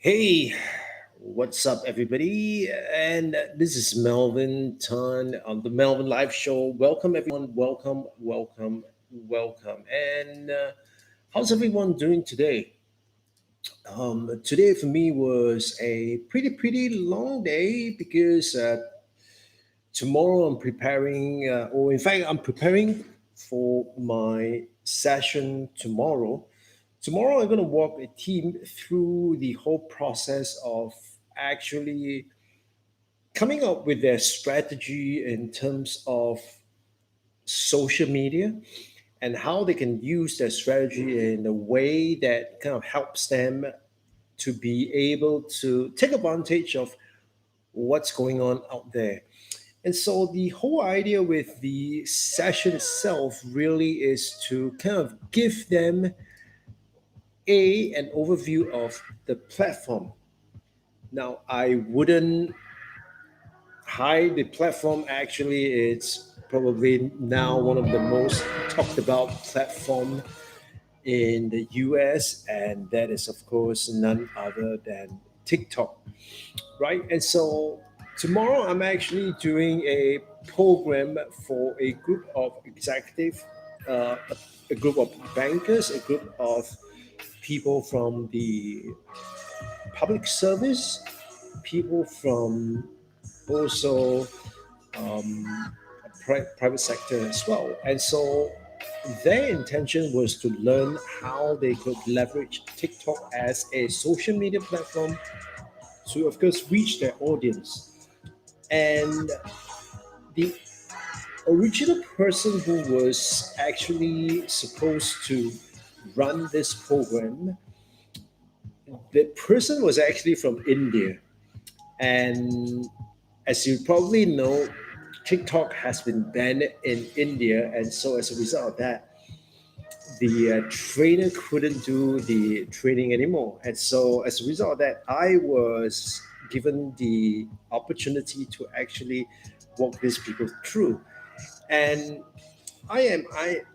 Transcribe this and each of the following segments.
Hey, what's up, everybody? And this is Melvin Tan on the Melvin Live Show. Welcome, everyone. Welcome, welcome, welcome. And how's everyone doing today? Today for me was a pretty long day because tomorrow I'm preparing, or in fact, I'm preparing for my session tomorrow. Tomorrow, I'm going to walk a team through the whole process of actually coming up with their strategy in terms of social media and how they can use their strategy in a way that kind of helps them to be able to take advantage of what's going on out there. And so the whole idea with the session itself really is to kind of give them an overview of the platform. Now, I wouldn't hide the platform. Actually, it's probably now one of the most talked about platform in the US, and that is, of course, none other than TikTok, right? And so tomorrow, I'm actually doing a program for a group of executive, a group of bankers, a group of people from the public service, people from also private sector as well. And so their intention was to learn how they could leverage TikTok as a social media platform to, of course, reach their audience. And the original person who was actually supposed to run this program, the person was actually from India. And as you probably know, TikTok has been banned in India, and so as a result of that, the trainer couldn't do the training anymore. And so as a result of that, I was given the opportunity to actually walk these people through. And I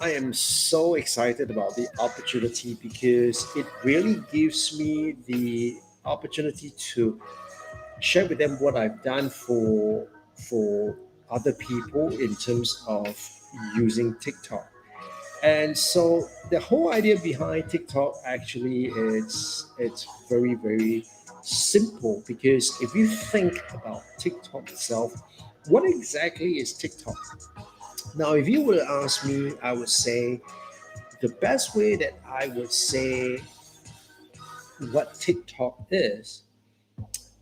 am so excited about the opportunity because it really gives me the opportunity to share with them what I've done for other people in terms of using TikTok. And so the whole idea behind TikTok actually it's very simple because if you think about TikTok itself, what exactly is TikTok? Now, if you were to ask me, I would say the best way that I would say what TikTok is,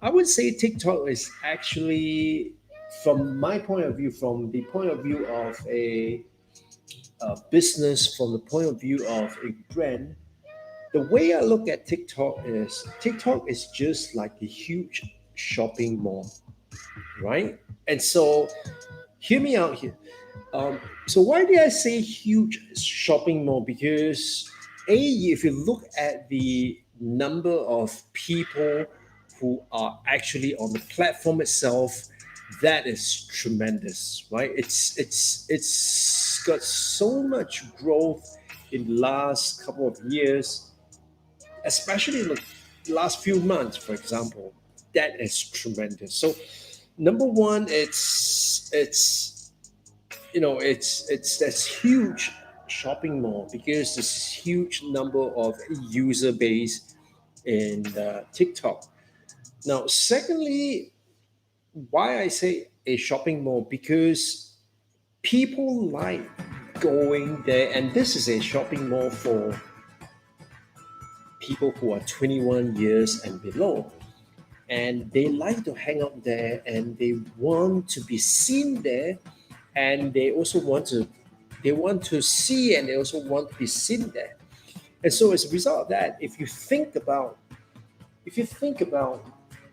I would say TikTok is actually, from my point of view, from the point of view of a business, from the point of view of a brand, the way I look at TikTok is just like a huge shopping mall, right? And so, hear me out here. So why did I say huge shopping mall? Because if you look at the number of people who are actually on the platform itself, that is tremendous, right? It's got so much growth in the last couple of years, especially in the last few months, for example. That is tremendous. So number one, it's this huge shopping mall because this huge number of user base in TikTok. Now, secondly, why I say a shopping mall, because people like going there, and this is a shopping mall for people who are 21 years and below, and they like to hang out there and they want to be seen there, and they want to see, and they also want to be seen there. And so as a result of that, if you think about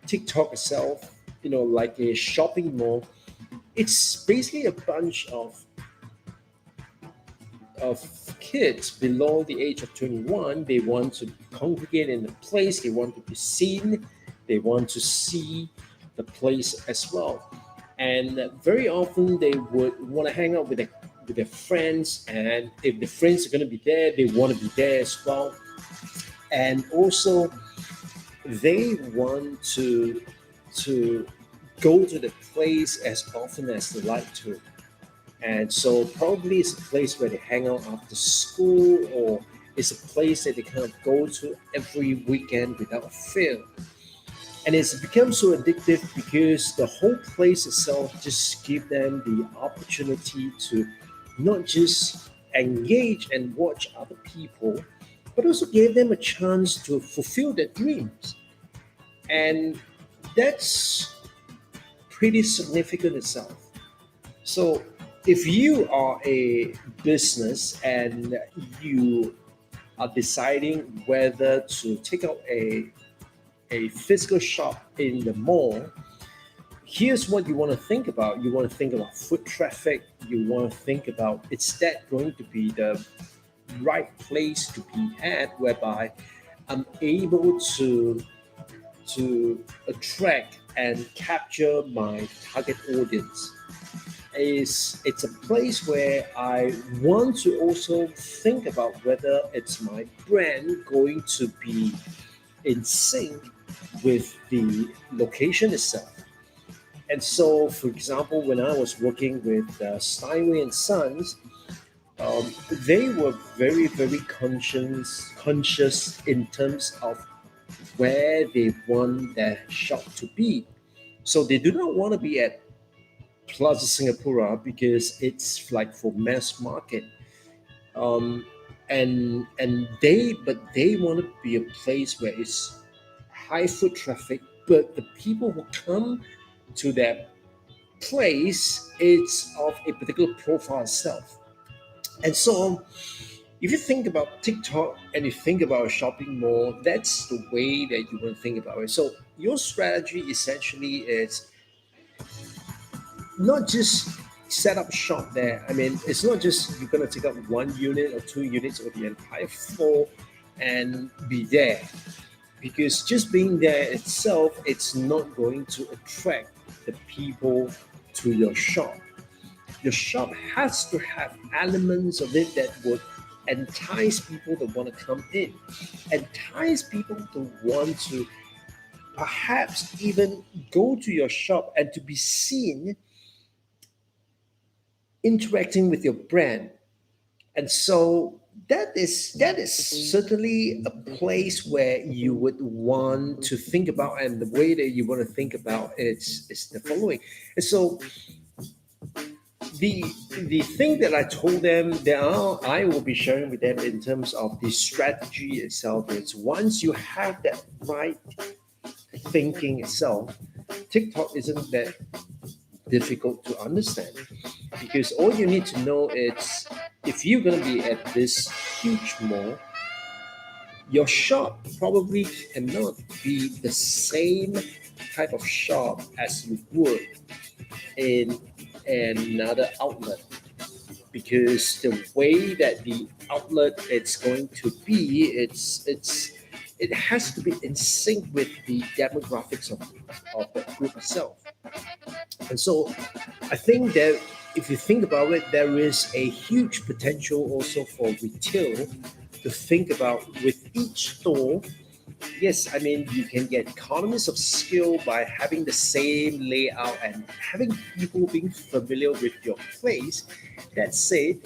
TikTok itself, like a shopping mall, it's basically a bunch of kids below the age of 21. They want to congregate in the place, they want to be seen, they want to see the place as well. And very often they would want to hang out with their friends, and if the friends are going to be there, they want to be there as well. And also they want to go to the place as often as they like to. And so probably it's a place where they hang out after school, or it's a place that they kind of go to every weekend without fail. And it's become so addictive because the whole place itself just give them the opportunity to not just engage and watch other people, but also gave them a chance to fulfill their dreams. And that's pretty significant itself. So if you are a business and you are deciding whether to take out a physical shop in the mall, here's what you want to think about. You want to think about foot traffic. You want to think about, is that going to be the right place to be at, whereby I'm able to attract and capture my target audience. Is it's a place where I want to also think about whether it's my brand going to be in sync with the location itself. And so, for example, when I was working with Steinway and Sons, they were very, very conscious in terms of where they want their shop to be. So they do not want to be at Plaza Singapura because it's like for mass market. Um, and they want to be a place where it's high foot traffic, but the people who come to that place is of a particular profile itself. And so if you think about TikTok and you think about a shopping mall, that's the way that you want to think about it. So your strategy essentially is not just set up shop there. I mean, it's not just you're going to take up one unit or two units or the entire floor and be there. Because just being there itself, it's not going to attract the people to your shop. Your shop has to have elements of it that would entice people to want to come in, entice people to want to perhaps even go to your shop and to be seen interacting with your brand. And so that is certainly a place where you would want to think about, and the way that you want to think about it is the following. And so the the thing that I told them that I will be sharing with them in terms of the strategy itself is, once you have that right thinking itself, TikTok isn't that difficult to understand, because all you need to know is, if you're going to be at this huge mall, your shop probably cannot be the same type of shop as you would in another outlet, because the way that the outlet it's going to be, it has to be in sync with the demographics of the group itself. And so I think that if you think about it, there is a huge potential also for retail to think about with each store. Yes, I mean, you can get economies of scale by having the same layout and having people being familiar with your place. That said,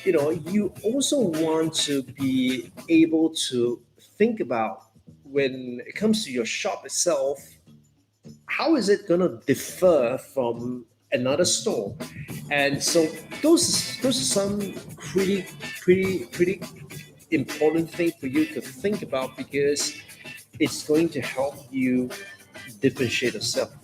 you also want to be able to think about, when it comes to your shop itself, how is it going to differ from another store? And so those are some pretty important thing for you to think about, because it's going to help you differentiate yourself.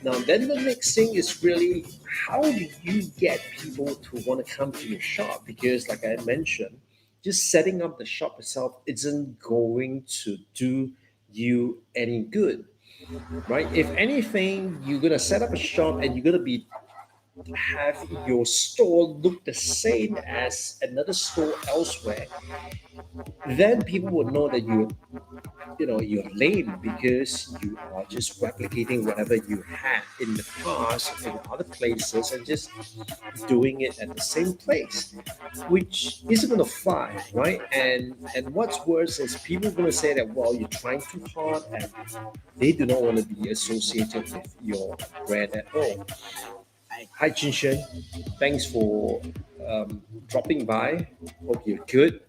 Now, then the next thing is really, how do you get people to want to come to your shop? Because, like I mentioned, just setting up the shop itself isn't going to do you any good, right? If anything, you're gonna set up a shop and you're gonna be have your store look the same as another store elsewhere, then people will know that you're you're lame because you are just replicating whatever you had in the past in other places and just doing it at the same place, which isn't going to fly, right? And what's worse is people are going to say that, well, you're trying too hard, and they do not want to be associated with your brand at all. Hi, Jinshen. Thanks for dropping by. Hope you're good.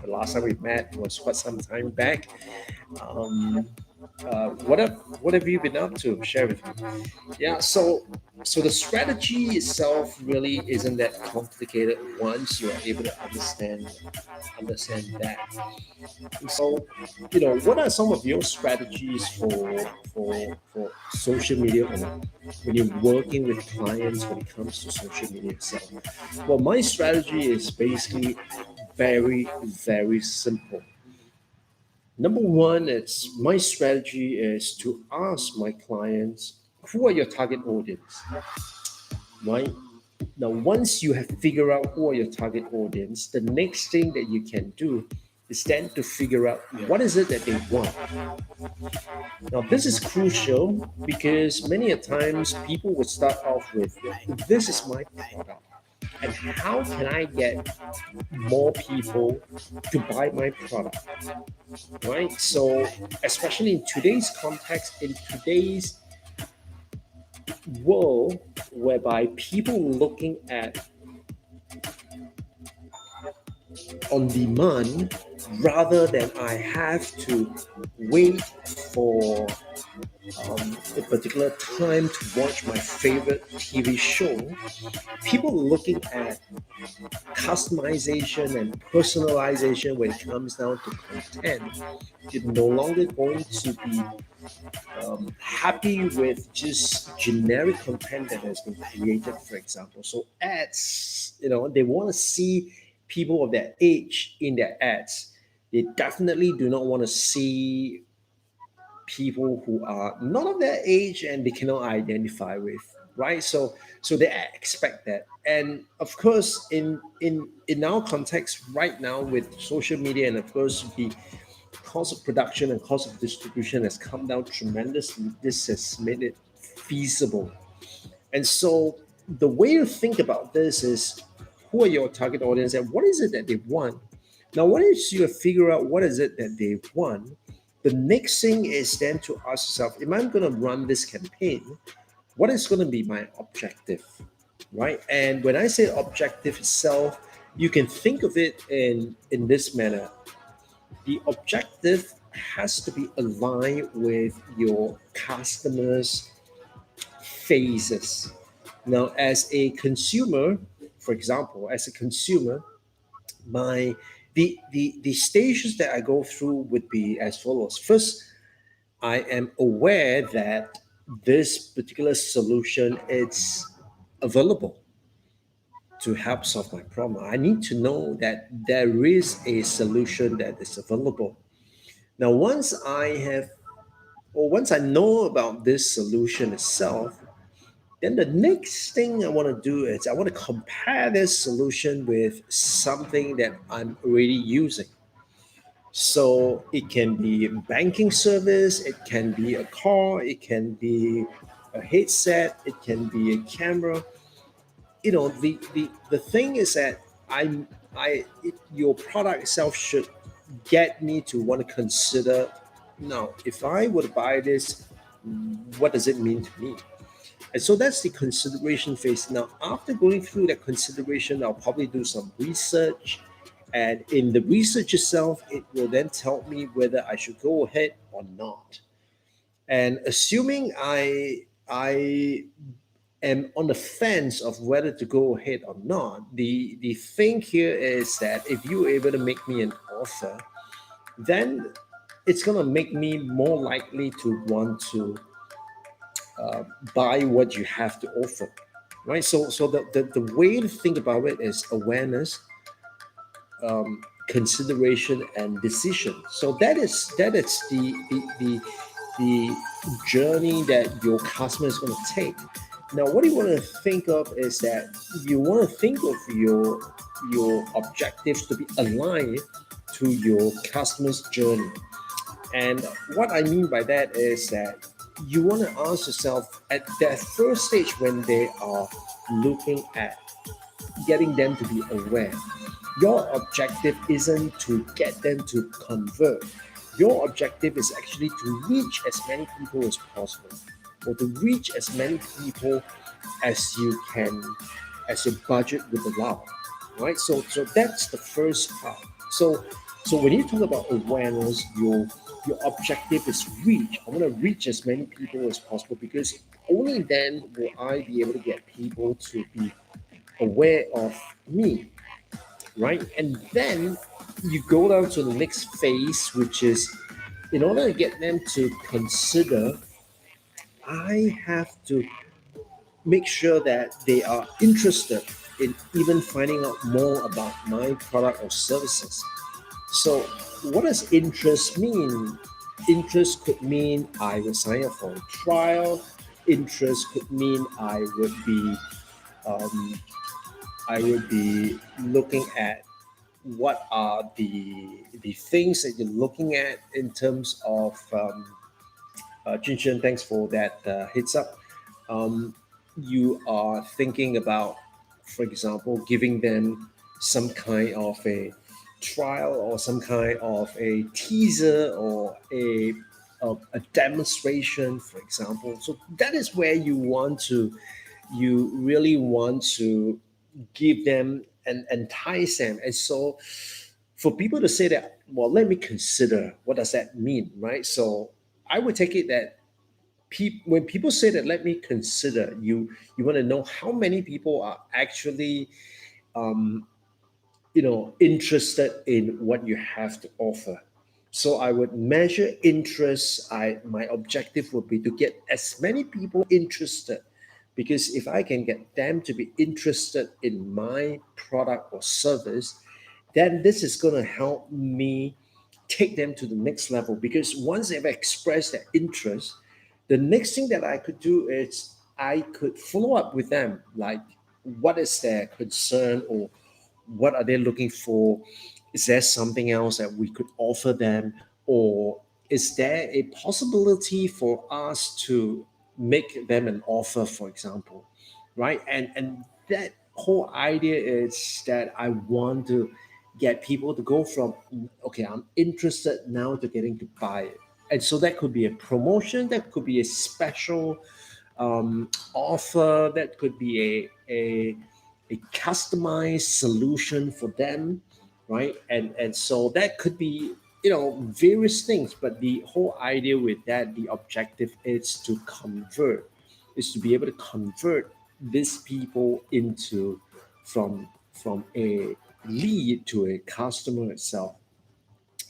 The last time we met was quite some time back. Um, what have you been up to? Share with me. Yeah, so the strategy itself really isn't that complicated once you are able to understand that. So, what are some of your strategies for social media, or when you're working with clients when it comes to social media itself? Well, my strategy is basically very, very simple. Number one, it's my strategy is to ask my clients who are your target audience, right? Now, once you have figured out who are your target audience, the next thing that you can do is then to figure out what is it that they want. Now, this is crucial because many a times people would start off with, this is my product, and how can I get more people to buy my product, right? So, especially in today's context, in today's world, whereby people looking at on demand rather than I have to wait for a particular time to watch my favorite TV show. People looking at customization and personalization when it comes down to content. You're no longer going to be happy with just generic content that has been created, for example. So ads, they want to see people of their age in their ads. They definitely do not want to see people who are not of their age and they cannot identify with, right? So they expect that. And of course, in our context right now with social media, and of course the cost of production and cost of distribution has come down tremendously. This has made it feasible. And so the way to think about this is, who are your target audience and what is it that they want? Now, once you figure out what is it that they want, the next thing is then to ask yourself, if I'm going to run this campaign, what is going to be my objective, right? And when I say objective itself, you can think of it in this manner. The objective has to be aligned with your customers' phases. Now, as a consumer, for example, as a consumer, my the stages that I go through would be as follows. First, I am aware that this particular solution is available to help solve my problem. I need to know that there is a solution that is available. Now, once I know about this solution itself, then the next thing I want to do is I want to compare this solution with something that I'm already using. So it can be a banking service, it can be a car, it can be a headset, it can be a camera. The thing is that your product itself should get me to want to consider, now if I were to buy this, what does it mean to me? And so that's the consideration phase. Now, after going through that consideration, I'll probably do some research. And in the research itself, it will then tell me whether I should go ahead or not. And assuming I am on the fence of whether to go ahead or not, the thing here is that if you're able to make me an offer, then it's going to make me more likely to want to buy what you have to offer, right? So the way to think about it is awareness, consideration, and decision. So that is the journey that your customer is going to take. Now, what you want to think of is that you want to think of your objectives to be aligned to your customer's journey. And what I mean by that is that you want to ask yourself at that first stage when they are looking at getting them to be aware. Your objective isn't to get them to convert. Your objective is actually to reach as many people as possible, or to reach as many people as you can, as your budget would allow. Right? So that's the first part. So when you talk about awareness, your objective is reach. I want to reach as many people as possible because only then will I be able to get people to be aware of me, right? And then you go down to the next phase, which is in order to get them to consider, I have to make sure that they are interested in even finding out more about my product or services. So, what does interest mean? Interest could mean I would sign up for a trial. Interest could mean um, I would be looking at what are the things that you're looking at in terms of Chin, thanks for that heads up. Um, you are thinking about, for example, giving them some kind of a trial or some kind of a teaser or a demonstration, for example. So that is where you really want to give them and entice them. And so for people to say that, well, let me consider, what does that mean, right? So I would take it that when people say that, let me consider, you want to know how many people are actually um, interested in what you have to offer. So I would measure interest. My objective would be to get as many people interested, because if I can get them to be interested in my product or service, then this is going to help me take them to the next level. Because once they've expressed their interest, the next thing that I could do is I could follow up with them, like what is their concern, or what are they looking for? Is there something else that we could offer them? Or is there a possibility for us to make them an offer, for example? Right? And that whole idea is that I want to get people to go from, okay, I'm interested now, to getting to buy it. And so that could be a promotion, that could be a special offer, that could be a customized solution for them, right? And so that could be, various things. But the whole idea with that, the objective is to convert, is to be able to convert these people into from a lead to a customer itself.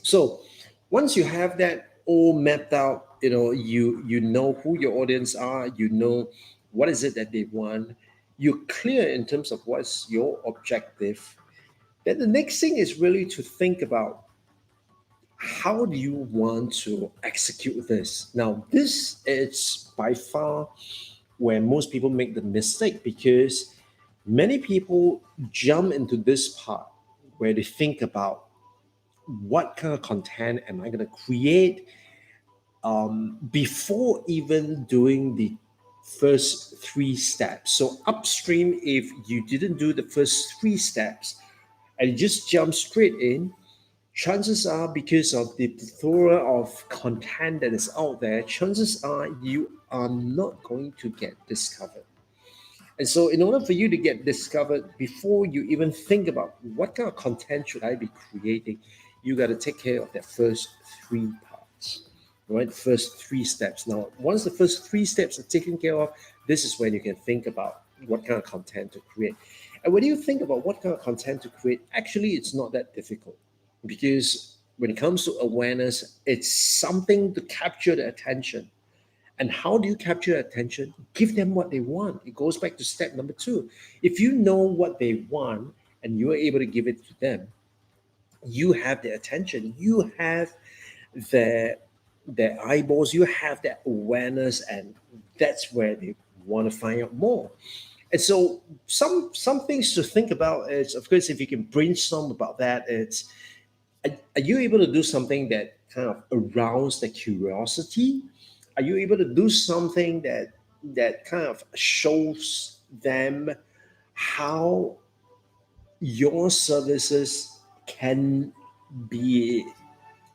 So once you have that all mapped out, you know who your audience are, you know what is it that they want, you're clear in terms of what's your objective. Then the next thing is really to think about, how do you want to execute this? Now, this is by far where most people make the mistake, because many people jump into this part where they think about, what kind of content am I going to create, before even doing the first three steps. So upstream, if you didn't do the first three steps and you just jump straight in, chances are, because of the plethora of content that is out there, chances are you are not going to get discovered. And so, in order for you to get discovered, before you even think about what kind of content should I be creating, you got to take care of that first three parts, right? First three steps. Now, once the first three steps are taken care of, this is when you can think about what kind of content to create. And when you think about what kind of content to create, actually, it's not that difficult, because when it comes to awareness, it's something to capture the attention. And how do you capture attention? Give them what they want. It goes back to step number two. If you know what they want and you are able to give it to them, you have their attention. You have their their eyeballs. You have that awareness, and that's where they want to find out more. And so, some things to think about is, of course, if you can brainstorm about that, it's are you able to do something that kind of arouse the curiosity? Are you able to do something that kind of shows them how your services can be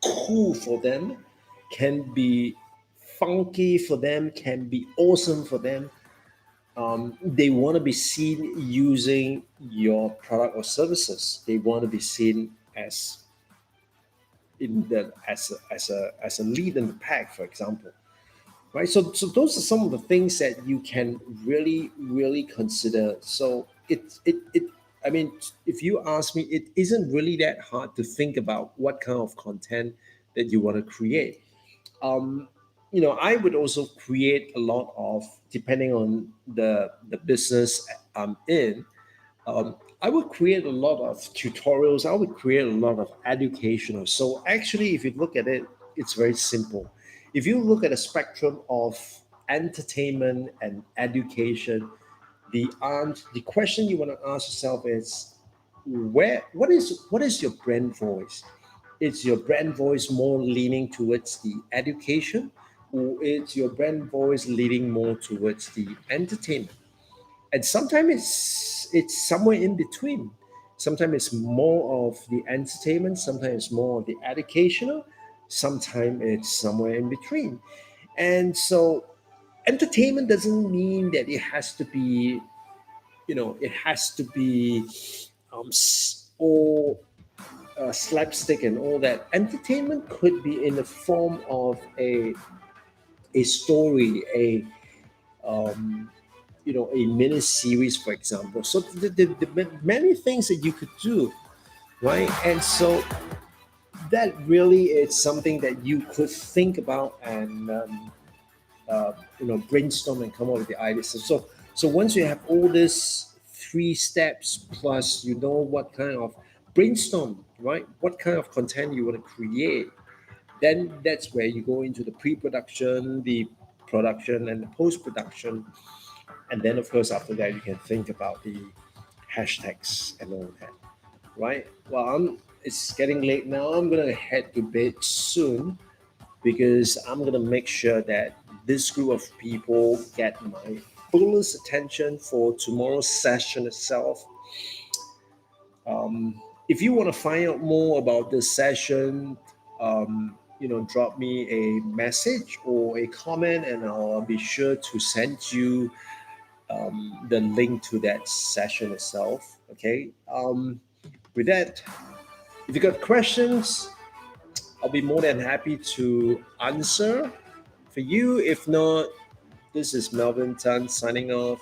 cool for them, can be funky for them, can be awesome for them? They want to be seen using your product or services. They want to be seen as in the as a lead in the pack, for example, right? So those are some of the things that you can really consider. So it I mean, if you ask me, it isn't really that hard to think about what kind of content that you want to create. um, I would also create a lot of, depending on the business I'm in. I would create a lot of tutorials. I would create a lot of educational. So actually, if you look at it, it's very simple. If you look at a spectrum of entertainment and education, the question you want to ask yourself is, what is your brand voice? Is your brand voice more leaning towards the education, or is your brand voice leaning more towards the entertainment? And sometimes it's somewhere in between. Sometimes it's more of the entertainment, sometimes it's more of the educational, sometimes it's somewhere in between. And so entertainment doesn't mean that it has to be, it has to be all slapstick and all that. Entertainment could be in the form of a story, um, a mini series, for example. So the many things that you could do, right? And so that really is something that you could think about and brainstorm and come up with the ideas. So once you have all these three steps plus, what kind of brainstorm, right? What kind of content you want to create, then that's where you go into the pre-production, the production, and the post-production. And then, of course, after that, you can think about the hashtags and all that, right? Well, it's getting late now. I'm gonna head to bed soon because I'm gonna make sure that this group of people get my fullest attention for tomorrow's session itself. If you want to find out more about this session, drop me a message or a comment, and I'll be sure to send you the link to that session itself. Okay. With that, if you got questions, I'll be more than happy to answer for you. If not, this is Melvin Tan signing off,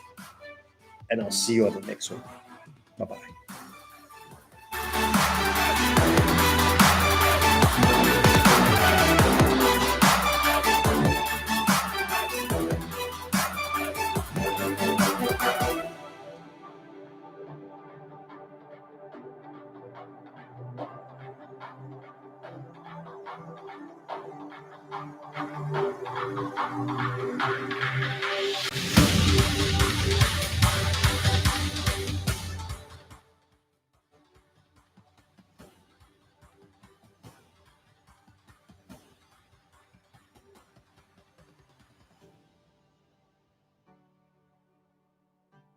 and I'll see you on the next one. Bye bye.